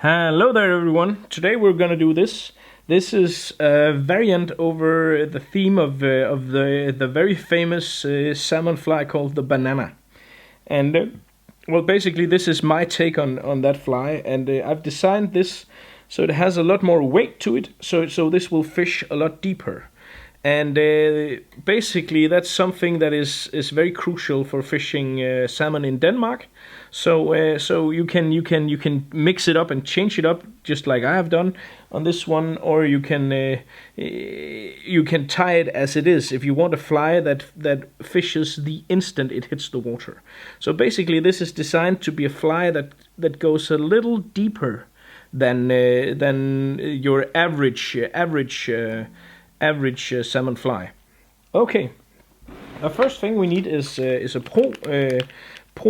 Hello there everyone, today we're gonna do this. This is a variant over the theme of the very famous salmon fly called the banana. And well, basically this is my take on that fly, and I've designed this so it has a lot more weight to it, so this will fish a lot deeper. And basically that's something that is very crucial for fishing salmon in Denmark. So you can mix it up and change it up just like I have done on this one, or you can tie it as it is if you want a fly that fishes the instant it hits the water. So basically this is designed to be a fly that goes a little deeper than your average salmon fly. Okay, the first thing we need is a pro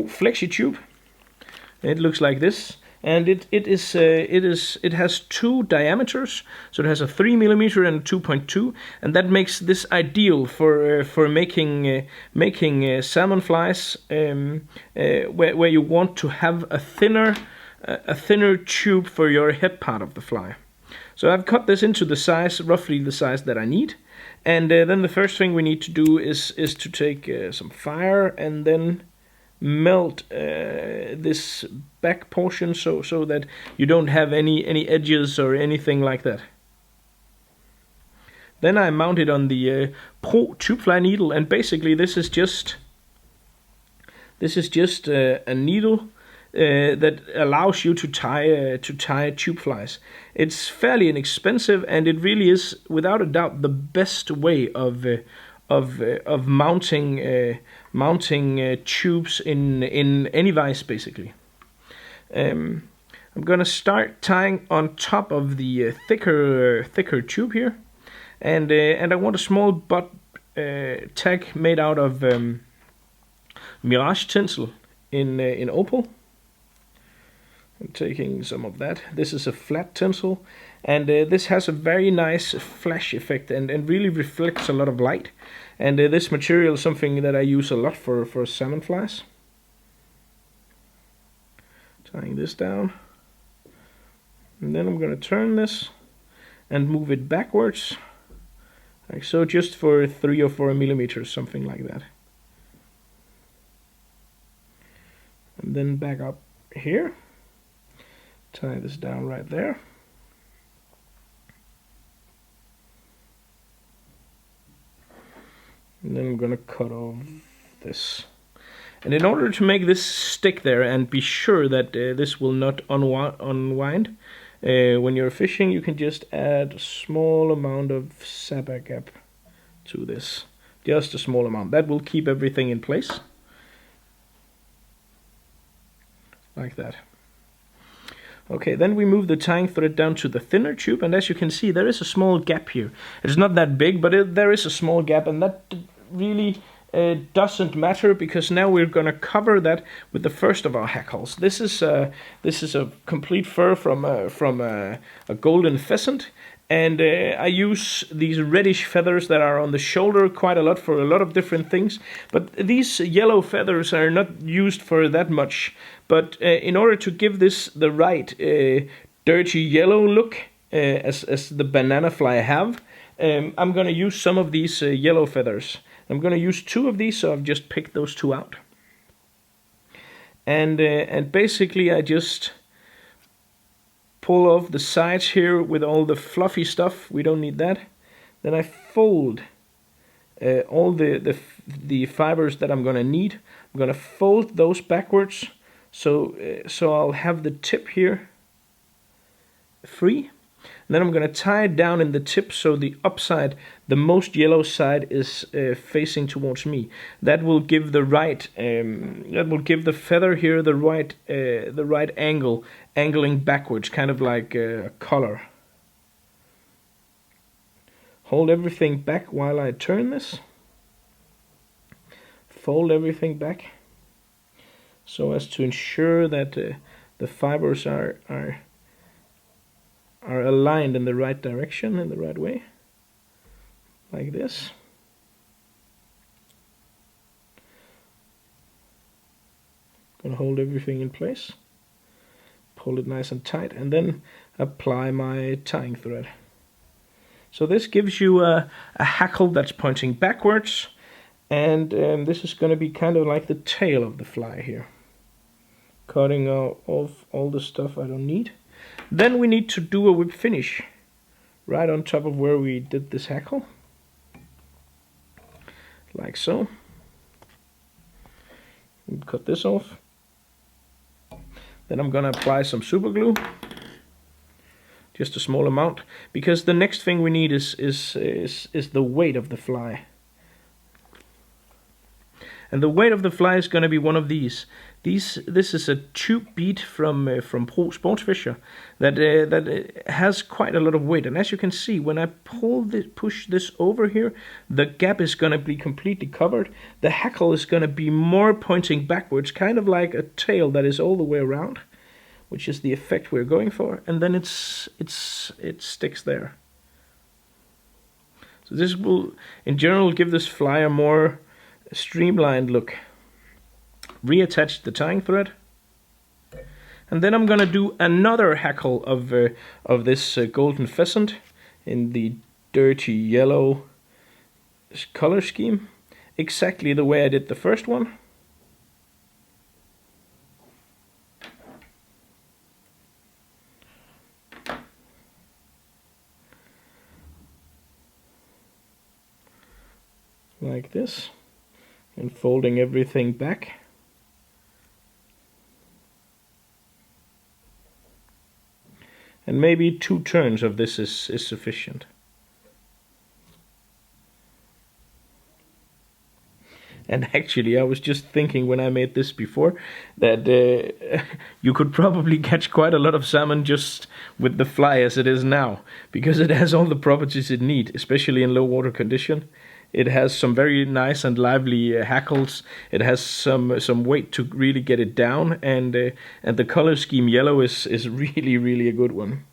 flexi tube. It looks like this, and it has two diameters, so it has a 3mm and a 2.2, and that makes this ideal for making salmon flies where you want to have a thinner tube for your head part of the fly. So I've cut this into the size, roughly the size that I need. And then the first thing we need to do is to take some fire and then melt this back portion so that you don't have any edges or anything like that. Then I mount it on the Pro tube fly needle, and basically this is just a needle that allows you to tie tube flies. It's fairly inexpensive, and it really is, without a doubt, the best way of mounting tubes in any vise, basically. I'm gonna start tying on top of the thicker tube here, and I want a small butt tag made out of Mirage tinsel in opal. I'm taking some of that. This is a flat tinsel, and this has a very nice flash effect and really reflects a lot of light. And this material is something that I use a lot for salmon flies. Tying this down, and then I'm going to turn this and move it backwards, like so, just for 3 or 4 millimeters, something like that. And then back up here. Tie this down right there. And then I'm going to cut off this. And in order to make this stick there and be sure that this will not unwind when you're fishing, you can just add a small amount of Sabagap to this. Just a small amount. That will keep everything in place. Like that. Okay, then we move the tying thread down to the thinner tube, and as you can see, there is a small gap here. It's not that big, but there is a small gap, and that really doesn't matter, because now we're going to cover that with the first of our hackles. This is a complete fur from a golden pheasant, and I use these reddish feathers that are on the shoulder quite a lot for a lot of different things. But these yellow feathers are not used for that much. But in order to give this the right dirty yellow look, as the banana fly have, I'm going to use some of these yellow feathers. I'm going to use 2 of these, so I've just picked those 2 out. And basically I just pull off the sides here with all the fluffy stuff. We don't need that. Then I fold all the fibers that I'm going to need. I'm going to fold those backwards. So I'll have the tip here free. And then I'm going to tie it down in the tip so the upside, the most yellow side, is facing towards me. That will give the feather here the right angle, angling backwards, kind of like a collar. Hold everything back while I turn this. Fold everything back, so as to ensure that the fibers are aligned in the right direction, in the right way, like this. Gonna hold everything in place. pull it nice and tight, and then apply my tying thread. So this gives you a hackle that's pointing backwards, and this is going to be kind of like the tail of the fly here. Cutting off all the stuff I don't need. Then we need to do a whip finish right on top of where we did this hackle. Like so. Cut this off. Then I'm gonna apply some super glue. Just a small amount, because the next thing we need is the weight of the fly. And the weight of the fly is going to be one of these. This is a tube bead from Pro Sportsfisher that has quite a lot of weight. And as you can see, when I push this over here, the gap is going to be completely covered. The hackle is going to be more pointing backwards, kind of like a tail that is all the way around, which is the effect we're going for. And then it sticks there. So this will, in general, give this fly a more streamlined look. Reattach the tying thread, and then I'm gonna do another hackle of this golden pheasant in the dirty yellow color scheme, exactly the way I did the first one. Like this, and folding everything back. And maybe 2 turns of this is sufficient. And actually, I was just thinking when I made this before that you could probably catch quite a lot of salmon just with the fly as it is now, because it has all the properties it needs, especially in low water condition. It has some very nice and lively hackles. It has some weight to really get it down, and the color scheme yellow is really a good one.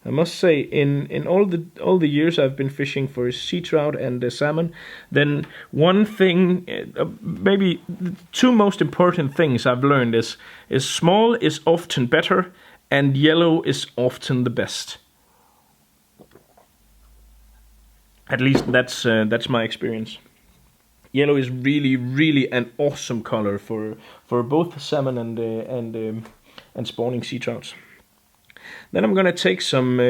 I must say, in all the years I've been fishing for sea trout and salmon, then one thing, maybe the 2 most important things I've learned is small is often better, and yellow is often the best. At least that's my experience. Yellow is really an awesome color for both salmon and spawning sea trouts. Then I'm gonna take some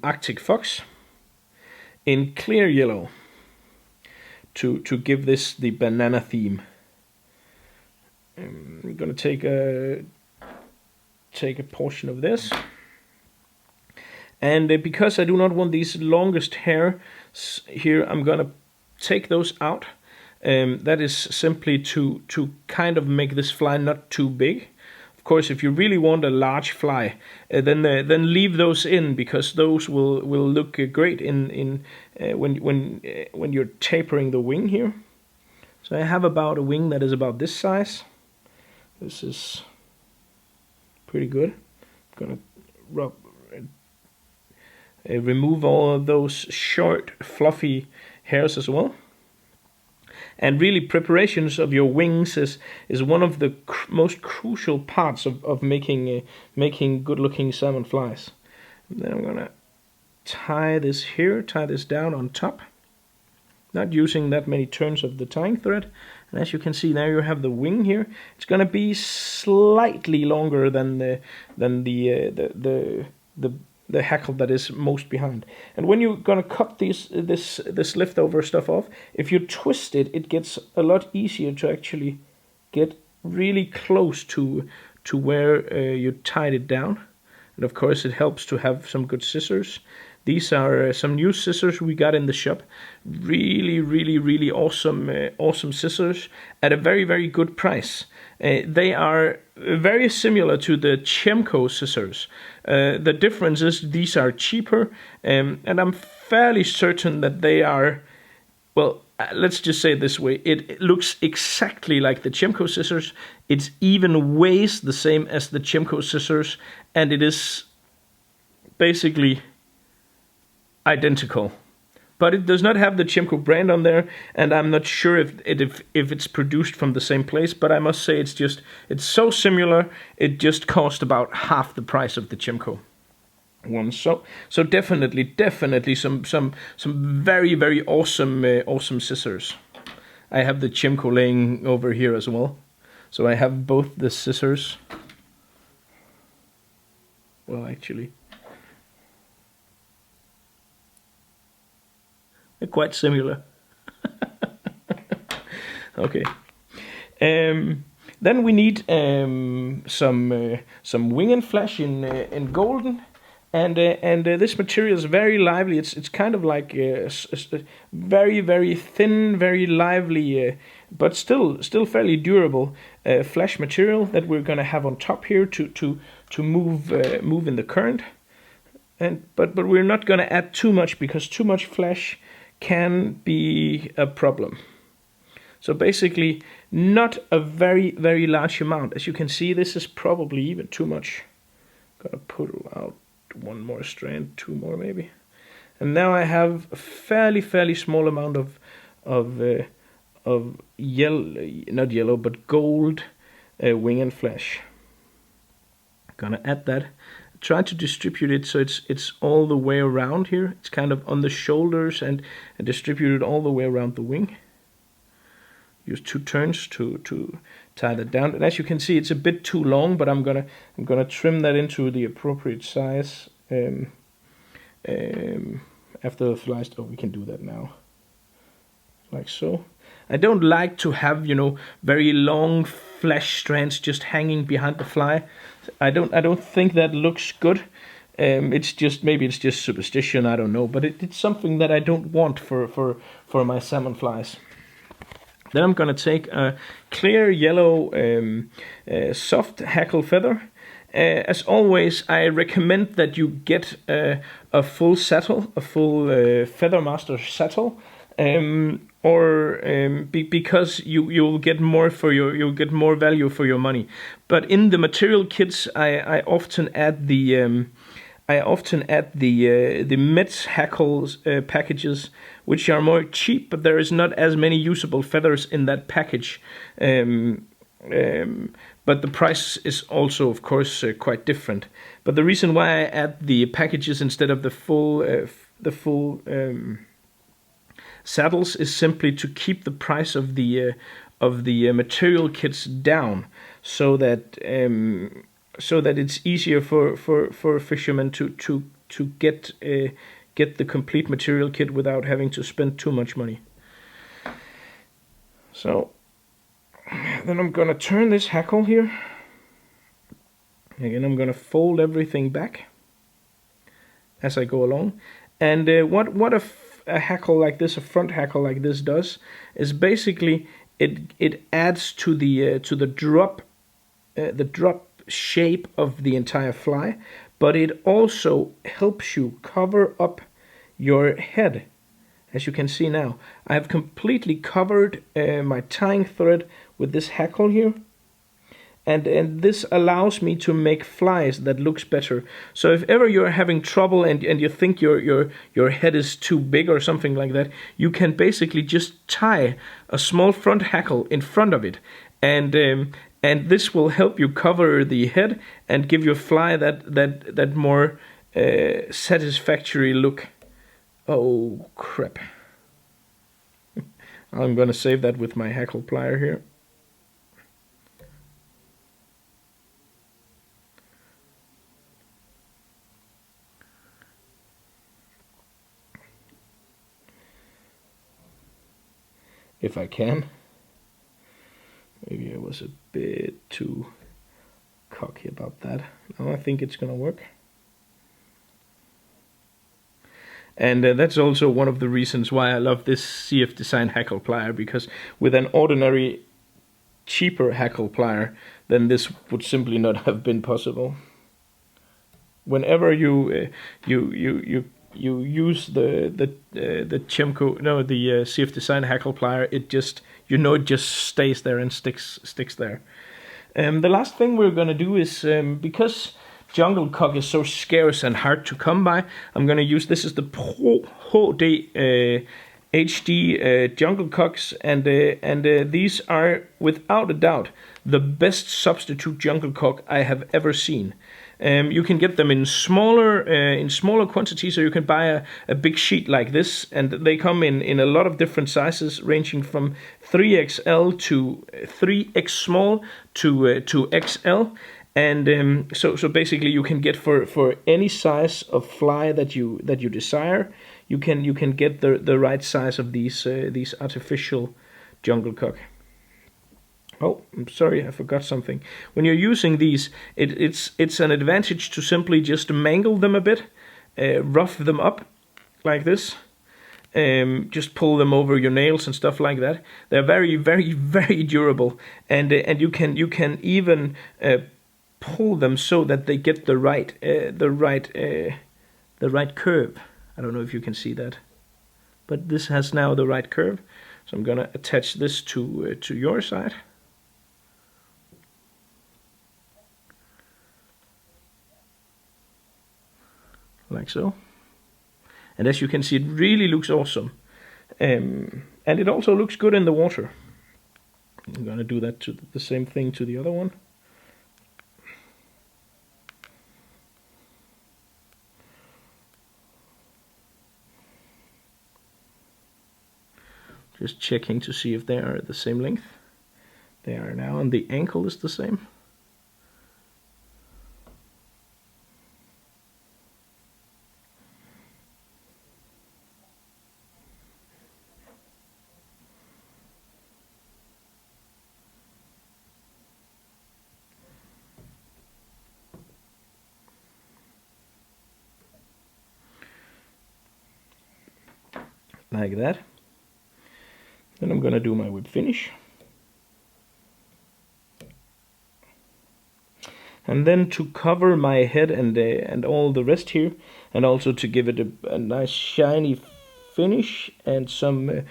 Arctic fox in clear yellow to give this the banana theme. I'm gonna take a portion of this. And because I do not want these longest hair here, I'm gonna take those out. That is simply to kind of make this fly not too big. Of course, if you really want a large fly, then leave those in, because those will look great in when you're tapering the wing here. So I have about a wing that is about this size. This is pretty good. I'm gonna remove all of those short, fluffy hairs as well. And really, preparations of your wings is one of the most crucial parts of making good-looking salmon flies. And then I'm gonna tie this down on top, not using that many turns of the tying thread. And as you can see, now you have the wing here. It's gonna be slightly longer than the hackle that is most behind. And when you're gonna cut this leftover stuff off, if you twist it, it gets a lot easier to actually get really close to where you tied it down. And of course, it helps to have some good scissors. These are some new scissors we got in the shop. Really awesome scissors at a very good price. They are very similar to the Chemco scissors. The difference is these are cheaper, and I'm fairly certain that they are, well, let's just say it this way. It looks exactly like the Chemco scissors. It even weighs the same as the Chemco scissors, and it is basically identical. but it does not have the Chimco brand on there, and I'm not sure if it's produced from the same place. But I must say it's so similar. It just cost about half the price of the Chimco one. So definitely some very, very awesome scissors. I have the Chimco laying over here as well. So I have both the scissors. Well, actually, they're quite similar. Okay. Then we need some wing and flesh in golden, and this material is very lively. It's kind of like very thin, very lively, but still fairly durable flesh material that we're gonna have on top here to move in the current. But we're not gonna add too much, because too much flesh can be a problem. So basically, not a very, very large amount. As you can see, this is probably even too much. Gotta put out one more strand, two more maybe. And now I have a fairly small amount of yellow, not yellow, but gold wing and flesh. Gonna add that. Try to distribute it so it's all the way around here. It's kind of on the shoulders and distributed all the way around the wing. Use 2 turns to tie that down, and as you can see, it's a bit too long, but I'm gonna trim that into the appropriate size after the flies. Oh, we can do that now, like so. I don't like to have, very long flesh strands just hanging behind the fly. I don't think that looks good. It's just, maybe it's just superstition, I don't know, but it's something that I don't want for my salmon flies. Then I'm gonna take a clear yellow soft hackle feather. As always, I recommend that you get a full settle, a full Feathermaster settle, because you'll get more you'll get more value for your money. But in the material kits, I often add the Metz Hackles packages, which are more cheap, but there is not as many usable feathers in that package. But the price is also, of course, quite different. But the reason why I add the packages instead of the full saddles is simply to keep the price of the material kits down, so that it's easier for fishermen to get the complete material kit without having to spend too much money. So then I'm gonna turn this hackle here. Again, I'm gonna fold everything back as I go along. And what a hackle like this, a front hackle like this, does is basically it adds to the drop shape of the entire fly, but it also helps you cover up your head. As you can see now, I have completely covered my tying thread with this hackle here, and this allows me to make flies that looks better. So if ever you're having trouble and you think your head is too big or something like that, you can basically just tie a small front hackle in front of it, and this will help you cover the head and give your fly that more satisfactory look. Oh crap. I'm gonna save that with my hackle plier here. If I can. Maybe I was a bit too cocky about that. No, I think it's gonna work. And that's also one of the reasons why I love this CF Design hackle plier, because with an ordinary cheaper hackle plier, then this would simply not have been possible. Whenever you use the Chimco, no, the CF Design hackle plier, it just, it just stays there and sticks there. The last thing we're gonna do is because jungle cock is so scarce and hard to come by, I'm gonna use, this is the Pro HD jungle cocks, and these are without a doubt the best substitute jungle cock I have ever seen. You can get them in smaller quantities, or you can buy a big sheet like this, and they come in a lot of different sizes, ranging from 3XL to 3X small to XL. And so basically you can get for any size of fly that you desire, you can get the right size of these artificial jungle cock. Oh, I'm sorry, I forgot something. When you're using these, it's an advantage to simply just mangle them a bit, rough them up like this. Just pull them over your nails and stuff like that. They're very, very, very durable, and you can even pull them so that they get the right curve. I don't know if you can see that, but this has now the right curve. So I'm gonna attach this to your side. Like so. And as you can see, it really looks awesome. And it also looks good in the water. I'm gonna do that to the same thing to the other one. Just checking to see if they are the same length. They are now, and the ankle is the same. Like that. Then I'm gonna do my whip finish. And then to cover my head and all the rest here, and also to give it a nice shiny finish and a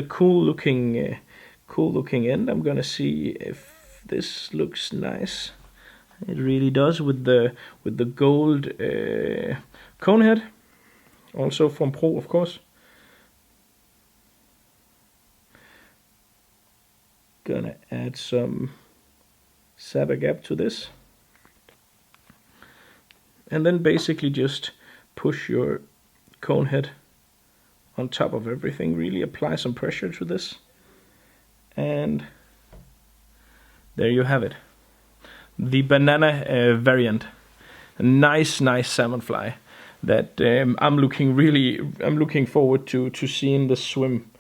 cool looking end. I'm gonna see if this looks nice. It really does with the gold cone head. Also from Pro, of course. Gonna add some saber gap to this. And then basically just push your cone head on top of everything. Really apply some pressure to this. And there you have it. The banana variant. A nice salmon fly that I'm looking forward to seeing this swim.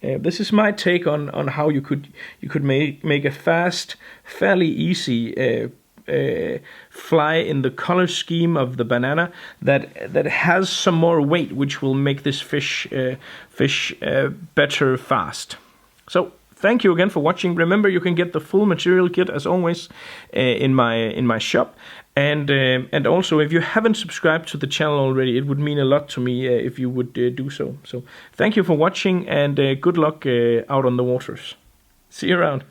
This is my take on how you could make a fast, fairly easy fly in the color scheme of the banana that has some more weight, which will make this fish better fast. So thank you again for watching. Remember, you can get the full material kit as always in my shop. And also, if you haven't subscribed to the channel already, it would mean a lot to me if you would do so. So thank you for watching, and good luck out on the waters. See you around.